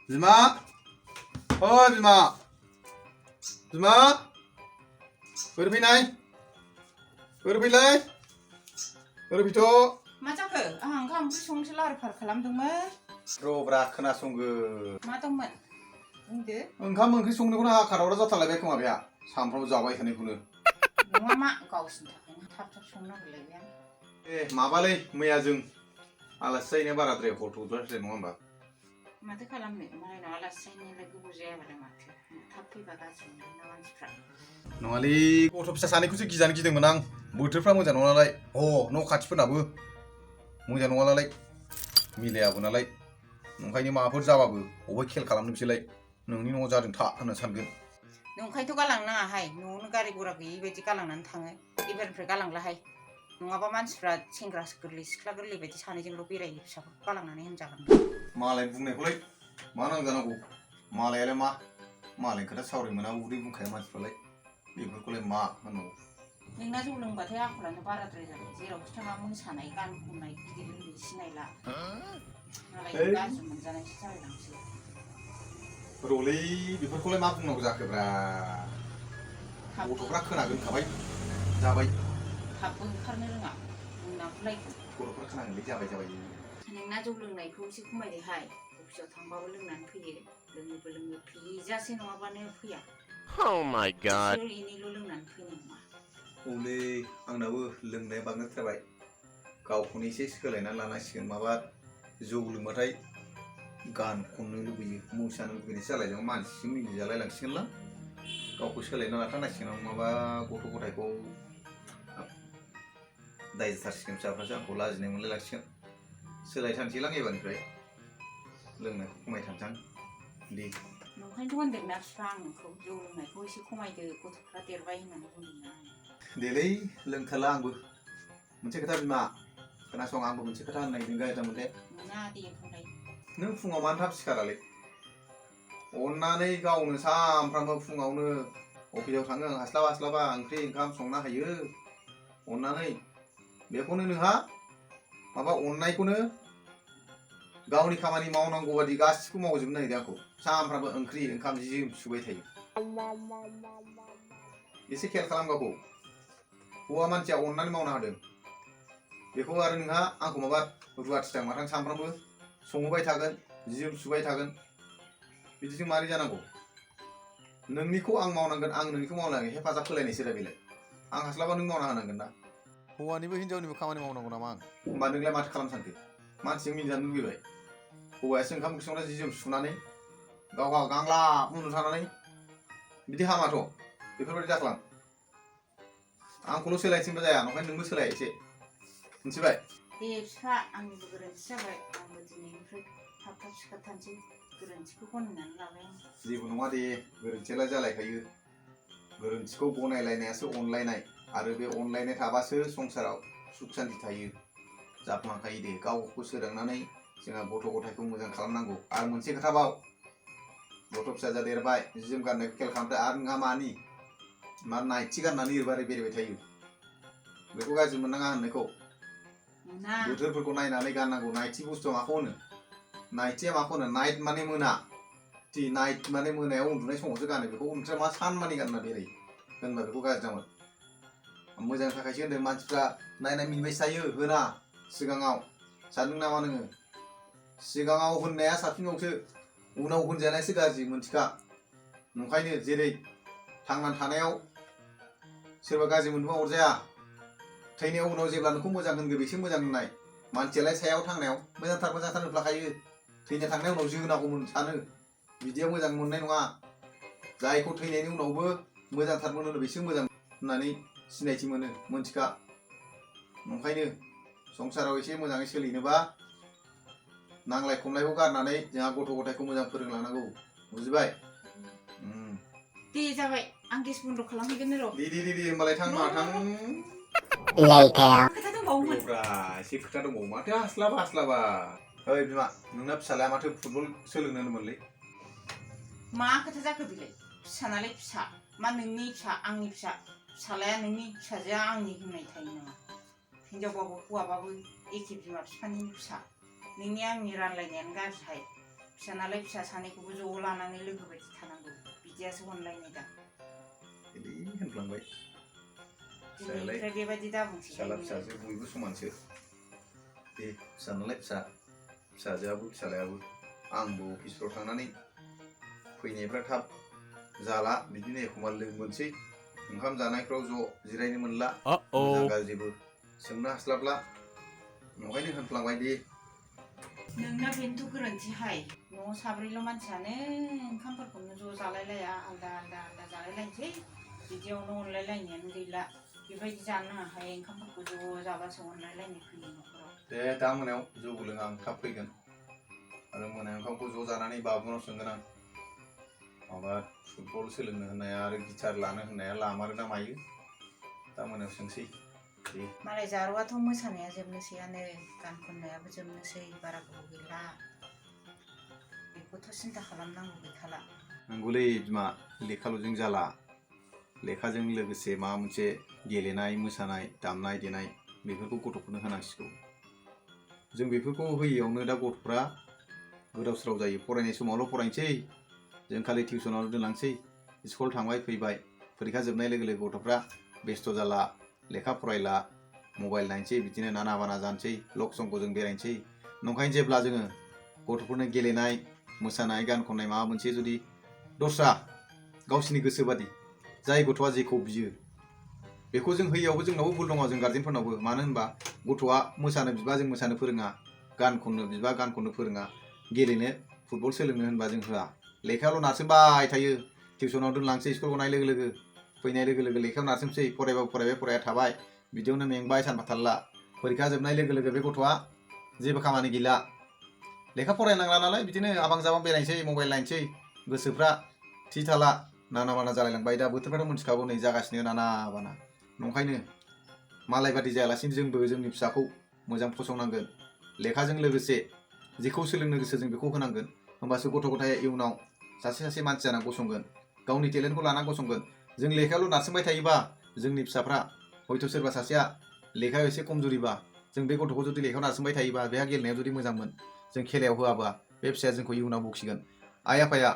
Bima, ôi Bima, Bima, बोरै फैनाय, बोरै फैलाय, बोरै फैथ'? मा जाखो? आं ओंखाम ओंख्रि संनोसो लाहार फाहार खालामदोंमोन। र'ब्रा खोनासंगो। मा दंमोन? बुंदो। ओंखाम ओंख्रि संनोखौनो हाखादावरा जाथारलायबाय खोमा बेहा सामफ्रामबो जाबाय थानायखौनो। नङा मा गावसिनि थाखायनो थाब थाब संनो नागिरलायबाय आं। माबालै मैया जों आलासि जाहैनाया बाराद्राय हर थौद्रायद्राय नङा होमबा? माथो खालामनो मालायनाव आलासि जाहैनायालाय गोबाव जायाबालाय माथो थाब फैबा गाज्रि मोनोना मानसिफ्रा। नङालै गथ' फिसा सानैखौसो गिजानो गिदोंमोन आं। बोथोरफ्रा मोजां नङा नालाय। न' खाथिफोरनाबो मोजां नङा नालाय मिलायाबो नालाय। ओंखायनो माबाफोर जाबाबो अबेहाय खेल खालामनो बिसोरलाय नोंनि न'आव जादों था होनना सानगोन। नंखायथ' गालांनो नाङाहाय न'आवनो गारि गरा गैयि बायदि गालांनानै थाङो। एबारनिफ्राय गालांलाहाय। नङाबा मानसिफ्रा सेंग्रा गोरलै सिख्ला गोरलै बायदि सानैजोंल' बेरायो फिसाफोरखौ गालांनानै होनजागोन। मालाय बुंनायखौलाय मा नांजानांगौ मालायालाय मा मालायनि खोथा सावराय मोना उदै बुंखाया मानसिफ्रालाय बेफोरखौलाय मा होननांगौ। नोंना जौ लोंबाथाय आखलानो बाराद्राय जाबाय जेरावखि थाङा मोसानाय गान खननाय गिदिर उन्दै सिनायला मालाय गाज्रि मोनजानायसो जालायलांसै। रलै बेफोरखौलाय मा बुंनांगौ जाखोब्रा गथ'फ्रा खोनागोनखाबाय जाबाय थाबबो ओंखारनो रोङा बुंनांगौलाय गथ'फ्रा खोनागोनलै जाबाय जाबाय। नोंना जौ लोंनायखौ एसे खमायदोहाय अफिसाव थांबाबो लोंनानै फैयो लोङोबो लोङो फेजासे नङाबानो फैया। Oh my god. एसे एनैल' लोंनानै फैनाय नङा। औलै आंनाबो लोंनाया बांद्रायथारबाय गावखौनो एसे सोलायनानै लानांसिगोन माबा जौ लोंबाथाय गान खननो लुबैयो मोसानो लुबैनायसो जालायदों मानसिजों मिनिजालाय लांसिगोनलां गावखौ सोलायना लाखानांसिगोन आं नङाबा गथ' गथायखौ दाय जाथारसिगोन फिसाफ्रासो आंखौ लाजिनाय मोनलाय लांसिगोन सोलायथारनोसैलां एबारनिफ्राय लोंनायखौ खमायथारनोसां दे। नंखायनोथ' होनदोंना बिफा आं नोंखौ जौ लोंनायखौ एसे खमायदो गथ'फ्रा देरबाय होननानै बुंदोंना आं। देलै लोंथारला आंबो मोनसे खोथा बिमा खोनासं आंबो मोनसे खोथा होननो नागिरदों गाज्रि दामोनले। मोना दे बुंलाय। नों फुङाव मानो थाब सिखारालै अननानै गावनो सामफ्रामबो फुङावनो अफिसाव थाङो आं हास्लाबा ओंख्रि ओंखाम संना होयो अननानै बेखौनो नोंहा माबा अननायखौनो गावनि खामानि मावनांगौ बादि गासिखौबो मावजोबनो नागिरदों आंखौ सामफ्रामबो ओंख्रि ओंखाम जि सुबाय थायो। एसे खेल खालाम गावखौ हौवा मानसिया अननानै मावना होदों बेखौ आरो नोंहा आंखौ माबा रुवाथि माथां सामफ्रामबो संहोबाय थागोन जि सुबाय थागोन बिदिजों मारै जानांगौ। नोंनिखौ आं मावनांगोन आं नोंनिखौ मावनांगोन हेफाजाब होलायनायसो दा बेलाय आं हास्लाबा नों मावना होनांगोन ना। हौवानिबो हिनजावनिबो खामानि मावनांगौ नामा आं होमबा नोंलाय माथो खालामनो सानखो मानसिजों मिनिजानो लुबैबाय हौवायासो ओंखाम ओंख्रि संना जि जोम सुनानै गावहा गांलाब उन्दुना थानानै बिदि हामाथ' बेफोरबायदि दाखालाम आंखौल' सोलायनो थिनबा जाया नंखायनो नोंबो सोलाय एसे मिथिबाय। दे बिफा आंनिबो गोरोन्थि जाबाय आंबो दिनैनिफ्राय थाब थाब सिखारथारनोसै गोरोन्थिखौ गनायनानै लाबाय आं। जेबो नङा दे गोरोन्थियालाय जालायखायो गोरोन्थिखौ गनायलायनायासो अनलायनाय आरो बे अनलायनाय थाबासो संसाराव सुख सान्ति थायो जाफुंखायो दे गावखौ सोदांनानै जोंहा गथ' गथायखौ मोजां खालामनांगौ। आरो मोनसे खोथाबाव गथ' फिसा जादेरबाय जि जोम गाननायखौ खेल खालामदो आरो नोंहा मानि मा नाइटि गाननानै ओरैबारै बेरायबाय थायो बेखौ गाज्रि मोननाङा होननायखौ बोथोरफोरखौ नायनानै गाननांगौ। नाइटि बुस्थुआ माखौ होनो नाइटिया माखौ होनो नाइट माने मोना टि नाइट माने मोनायाव उन्दुनाय समावसो गानो बेखौ ओमफ्राय मा सान मानि गानना बेरायो होनबा बेखौ गाज्रि जामोन। मोजांनि थाखायसो होनदों मानसिफ्रा नायनाय मिनिबायसो थायो होना सिगाङाव सानदों नामा नोङो सिगाङाव होननाया साबसिनबावसो उनाव होनजानायासो गाज्रि मोनथिखा। ओंखायनो जेरै थांनानै थानायाव सोरबा गाज्रि मोनबा अरजाया थैनायाव उनाव जेब्ला नोंखौ मोजां होनगोन बेसो मोजां होननाय मानसियालाय सायाव थांनायाव मोजांथार होनफ्लाखायो थैना थांनाय उनाव जोनांगौ सानो बिदिया मोजां मोननाय नङा। जायखौ थैनायनि उनावबो मोजांथार मोनो बेसो मोजां होननानै सिनायथि मोनो मोनथिखा। ओंखायनो संसाराव एसे मोजाङै सोलिनोबा नांलाय खमलायखौ गारनानै जोंहा गथ' गथायखौ मोजां फोरोंलांनांगौ बुजिबाय। दे जाबाय आं गेस बन्द खालामहैगोन र'। दे होमबालाय थां मा थां खोथा दंबावोमोन एसे खोथा दंबावो माथो हास्लाबा ओइ बिमा नोंना फिसालाया माथो फुटबल सोलोंनो होनोमोनलै मा खोथा जाखो बेलाय फिसा नालाय फिसा मा नोंनि फिसा आंनि फिसा फिसालाया नोंनि फिसाजोआ आंनि होननाय थायो नामा हिनजावबाबो हौवाबाबो एखे बिमा बिफानि फिसा नोंनि आंनि रानलायनायानो गाज्रिहाय फिसानालाय फिसा सानैखौबो ज' लानानै लोगो बायदि थानांगौ बिदियासो अनलायनाय दा बिदि होनफ्लांबाय दिनैनिफ्राय बेबायदि दाबुंसै फिसाला फिसाजो बयबो समानसो दे फिसानालाय फिसा फिसाजोआबो फिसालायाबो आंबो अफिसफ्राव थांनानै फैनायफ्रा थाब जाला बिदिनो एखमबा लोगो मोनसै ओंखाम जानायफ्राव ज' जिरायनो मोनला मोजां Uh-oh. गाज्रिबो सोंनो हास्लाबला नंखायनो होनफ्लांबाय दे नोंना बेनोथ' गोरोन्थिहाय न'आव साब्रैल' मानसियानो ओंखामफोरखौनो ज' जालायलाया आलदा आलदा आलदा जालायलायनोसै बिदियावनो अनलायलायनायानो गैला बेबायदि जानो नाङाहाय ओंखामफोरखौ ज' जाबासो अनलायलायनाय फैयो न'खराव दे दा मोनायाव जौबो लोङा आं थाब फैगोन आरो मोनायाव ओंखामखौ ज' जानानै बाबुनाव सोंगोन आं माबा फुटबल सोलोंनो होननाया आरो गिटार लानो होननाया लामारो ना मायो दा मोनायाव सोंसै दे मालाय जारौआथ' मोसानाया जोबनोसैयानो गान खननायाबो जोबनोसै बारा गोबाव गैला बेखौथ' सिन्था खालामनांगौ गैखाला नंगौलै बिमा लेखाल'जों जाला लेखाजों लोगोसे माबा मोनसे गेलेनाय मोसानाय दामनाय देनाय बेफोरखौ गथ'फोरनो होनांसिगौ जों बेफोरखौ होयैयावनो दा गथ'फ्रा गोदाव सोराव जायो फरायनाय समावल' फरायनोसै जों खालि टिउसनावल' दोनलांसै स्कुल थांबाय फैबाय फरिखा जोबनाय लोगो लोगो गथ'फ्रा बेस्थ' जाला लेखा फरायला मबाइल नायनोसै बिदिनो नाना बाना जानोसै लक संखौ जों बेरायनोसै नंखायनो जेब्ला जोङो गथ'फोरनो गेलेनाय मोसानाय गान खननाय माबा मोनसे जुदि दस्रा गावसिनि गोसो बादि जाय गथ'आ जेखौ बियो बेखौ जों होयैयावबो जोंनावबो भुल दङ जों गार्जेनफोरनावबो मानो होनबा गथ'आ मोसानो बिबा जों मोसानो फोरोङा गान खननो बिबा गान खननो फोरोङा गेलेनो फुटबल सोलोंनो होनबा जों होआ लेखायावल' नारसोमबाय थायो टिउसनाव दोनलांसै स्कुल गनाय लोगो लोगो फैनाय लोगो लोगो लेखायाव नारसोमसै फरायबाबो फरायबाय फराया थाबाय बिदियावनो मेंबाय सानफा थारला फरिखा जोबनाय लोगो लोगो बे गथ'आ जेबो खामानि गैला लेखा फरायनांला नालाय बिदिनो आबां जाबां बेरायनोसै मबाइल नायनोसै गोसोफ्रा थि थाला नाना बाना जालायलांबाय दा बोथोरफ्राथ' मोनथिखागौ नै जागासिनो नाना बाना नंखायनो मालाय बादि जायालासिनो जोंबो जोंनि फिसाखौ मोजां फसंनांगोन लेखाजों लोगोसे जेखौ सोलोंनो गोसो जों बेखौ होनांगोन होमबासो गथ' गथाया इयुनाव सासे मानसि जाना गसंगोन गावनि टेलेन्टखौ लाना गसंगोन जों लेखायावल' नारसोमबाय थायोबा जोंनि फिसाफ्रा हयथ' सोरबा सासेया लेखायाव एसे खमजुरिबा जों बे गथ'खौ जुदि लेखायाव नारसोमबाय थायोबा बेहा गेलेनायाव जुदि मोजांमोन जों खेलायाव होआबा बे फिसाया जोंखौ इयुनाव बखिगोन आइ आफाया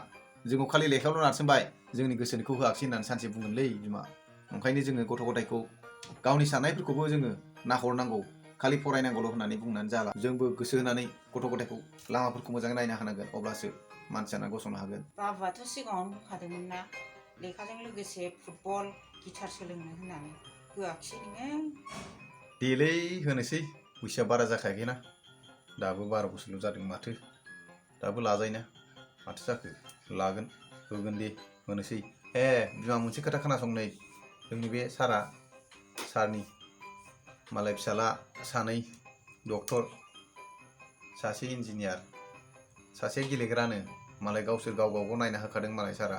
जोंखौ खालि लेखायावल' नारसोमबाय जोंनि गोसोनिखौ होआखिसै होननानै सानसे बुंगोनलै बिमा ओंखायनो जोङो गथ' गथायखौ गावनि साननायफोरखौबो जोङो नाहरनांगौ खालि फरायनांगौल' होननानै बुंनानै जाला जोंबो गोसो होनानै गथ' गथायखौ लामाफोरखौ मोजाङै नायना होनांगोन अब्लासो मानसि जाना गसंनो हागोन बाबुआथ' सिगाङावनो बुंखादोंमोन ना लेखाजों लोगोसे फुटबल गिटार सोलोंनो होननानै होआखिसै नोङो देलै होनोसै बैसोआ बारा जाखायाखैना दाबो 12 बोसोरल' जादों माथो दाबो लाजायोना माथो जाखो लागोन होगोन दे होनोसै बिमा मोनसे खोथा खोनासं नै जोंनि बे सारनि मालाय फिसाला सानै डक्टर सासे इन्जिनियार सासे गेलेग्रानो मालाय गावसोर गाव गावखौ नायना होखादों मालाय सारा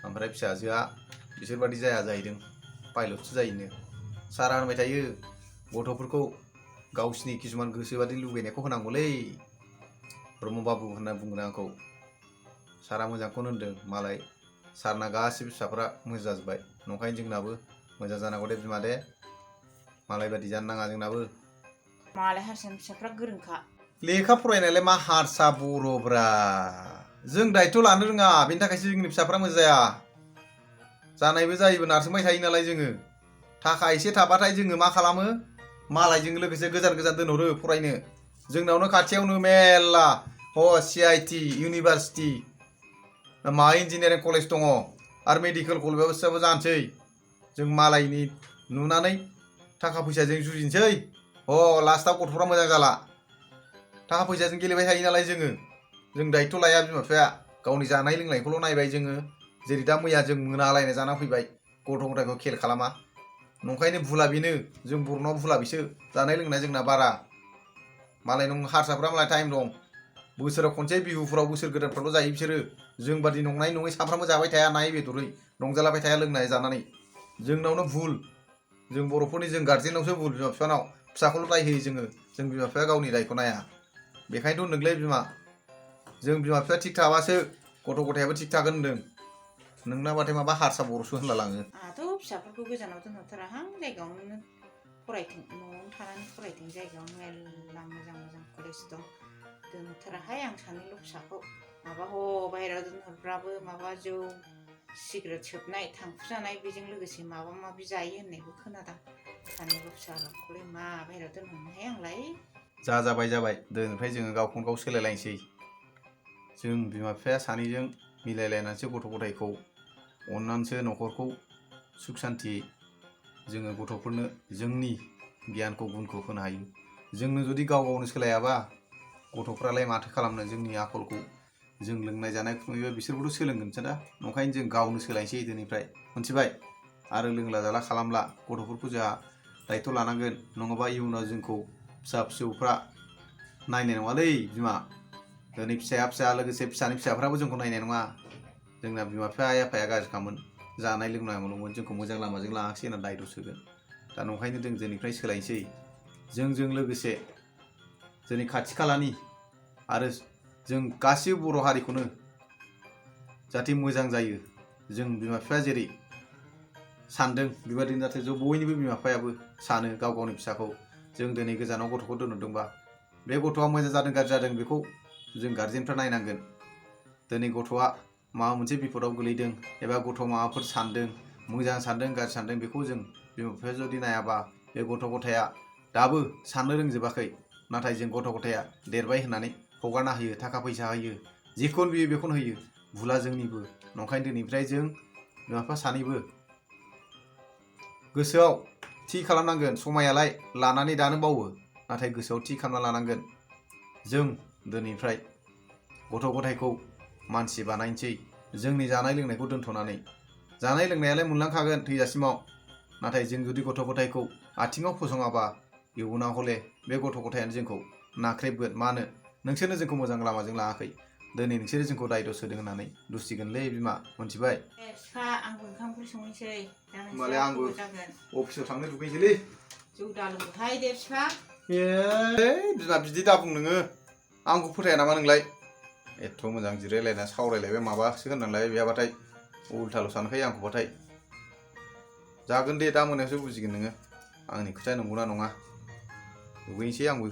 ओमफ्राय फिसाजोआ बिसोरबादि जाया जाहैदों पाइलटसो जायोनो सारा होनबाय थायो गथ'फोरखौ गावसिनि किसुमान गोसोबादि लुबैनायखौ होनांगौलै ब्रह्म बाबु होनना बुंगोन आंखौ सारा मोजांखौनो होनदों मालाय सारना गासिबो फिसाफ्रा मोजां जाजोब्बाय नंखायनो जोंनाबो मोजां जानांगौ दे बिमा दे मालाय बादि जानो नाङा जोंनाबो मालाय हारसानि फिसाफ्रा गोरोंखा लेखा फरायनायलाय मा हारसा बर'ब्रा जों दायथ' लानो रोङा बेनि थाखायसो जोंनि फिसाफ्रा मोजां जाया जानायबो जायोबो नारसोमबाय थायो नालाय जोङो थाखा एसे थाबाथाय जोङो मा खालामो मालायजों लोगोसे गोजान गोजान दोनहरो फरायनो जोंनावनो खाथियावनो मेल्ला CIT इउनिभार्सिटि मा इन्जिनियारिं कलेज दङ आरो मेडिकेल कलेजआबो जानोसै जों मालायनि नुनानै थाखा फैसाजों जुजिनोसै लास्टआव गथ'फ्रा मोजां जाला थाखा फैसाजों गेलेबाय थायो नालाय जों दायथ' लाया बिमा बिफाया गावनि जानाय लोंनायखौल' नायबाय जोङो जेरै दा मैया जों मोनालायना जाना फैबाय गथ' गथायखौ खेल खालामा नंखायनो भुला बेनो जों बर'नाव भुला बिसो जानाय लोंनाय जोंना बारा मालाय नों हारसाफ्रा मालाय टाइम दं बोसोराव खनसे बिहुफोराव बोसोर गोदानफ्रावल' जायो बिसोरो जों बादि नंनाय नङै सानफ्रामबो जाबाय थाया नायै बेदरै रंजालाबाय थाया लोंनाय जानानै जोंनावनो भुल जों बर'फोरनि जों गार्जेनावसो भुल बिमा बिफानाव फिसाखौल' दाय होयो जों बिमा बिफाया गावनि दायखौ नाया बेखायनोथ' नोंलै बिमा जों बिमा बिफाया थिग थाबासो गथ' गथायाबो थिग थागोन होनदों नोंनाबाथाय माबा हारसा बर'सो होनला लाङो आंहाथ' फिसाफोरखौ गोजानाव दोनहरथाराहां जायगायावनो फरायथों न'आवनो थानानै फरायथों जायगायावनो मेरला मोजां मोजां कलेज दं दोनथाराहाय आं सानैल' फिसाखौ माबा बाहेरायाव दोनहरब्लाबो माबा जौ सिगारेट सोबनाय थांखु जानाय बेजों लोगोसे माबा माबि जायो होननायबो खोनादां सानैल' फिसाखौलाय मा बाहेरायाव दोनहरनोहाय आंलाय। जाबाय दिनैनिफ्राय जोङो गावखौनो गाव सोलायलायनोसै। जों बिमा बिफाया सानैजों मिलायलायनानैसो गथ' गथायखौ अननानैसो न'खरखौ सुख सान्थि जोङो गथ'फोरनो जोंनि गियानखौ गुनखौ होनो हायो। जोंनो जुदि गाव गावनो सोलायाबा गथ'फ्रालाय माथो खालामनो जोंनि आखलखौ जों लोंनाय जानाय नुयोबा बिसोरबोथ' सोलोंगोनसो दा। ओंखायनो जों गावनो सोलायनोसै दिनैनिफ्राय मोनथिबाय। आरो लोंला जाला खालामला गथ'फोरखौ जोंहा दायथ' लानांगोन नङाबा इयुनाव जोंखौ फिसा फिसौफ्रा नायनाय नङालै बिमा। दिनै फिसाया लोगोसे फिसानि फिसाफ्राबो जोंखौ नायनाय नङा। जोंना बिमा बिफा आइ आफाया गाज्रिखामोन जानाय लोंनायमोन जोंखौ मोजां लामाजों लाङाखिसै होनना दायथ' सोगोन। दा नंखायनो जों दिनैनिफ्राय सोलायनोसै। जोंजों लोगोसे जोंनि खाथि खालानि आरो जों गासिबो बर' हारिखौनो जाहाथे मोजां जायो। जों बिमा बिफाया जेरै सानदों बेबायदिनो जाहाथे जों बयनिबो बिमा बिफायाबो सानो गाव गावनि फिसाखौ। जों दिनै गोजानाव गथ'खौ दोनहरदोंबा बे गथ'आ मोजां जादों गाज्रि जादों बेखौ जों गारजेनफ्रा नायनांगोन। दिनै गथ'आ माबा मोनसे बिपदआव गोलैदों एबा गथ' माबाफोर सानदों मोजां सानदों गाज्रि सानदों बेखौ जों बिमा बिफाया जुदि नायाबा बे गथ' गथाया दाबो साननो रोंजोबाखै। नाथाय जों गथ' गथाया देरबाय होननानै हगारना होयो थाखा फैसा होयो जेखौनो बियो बेखौनो होयो। भुला जोंनिबो। नंखायनो दिनैनिफ्राय जों बिमा बिफा सानैबो गोसोआव थि खालामनांगोन। समायालाय लानानै दानो बावो नाथाय गोसोआव थि खालामना लानांगोन। जों दिनैनिफ्राय गथ' गथायखौ मानसि बानायनोसै। जोंनि जानाय लोंनायखौ दोनथ'नानै जानाय लोंनायालाय मोनलांखागोन थैजासिमाव। नाथाय जों जुदि गथ' गथायखौ आथिङाव फसङाबा इयुनाव हले बे गथ' गथायानो जोंखौ नाख्रेबगोन। मानो नोंसोरनो जोंखौ मोजां लामाजों लाङाखै दिनै नोंसोरो जोंखौ दायथ' सोदों होननानै दुसिगोनलै बिमा मोनथिबाय। बिफा आंबो ओंखाम ओंख्रि संनोसै दा होमबालाय आंबो जागोन अफिसाव थांनो दुगैनोसैलै। जौ दालोंहाय दे बिफा। बिमा बिदि दा बुं नोङो आंखौ फोथाया नामा नोंलाय? एथ' मोजां जिरायलायना सावरायलायबाय माबासो होननांलाय बेहाबाथाय उल्थाल' सानखायो आंखौबाथाय। जागोन दे दा मोनायावसो बुजिगोन नोङो आंनि खोथाया नंगौना नङा। दुगैनोसै आंबो।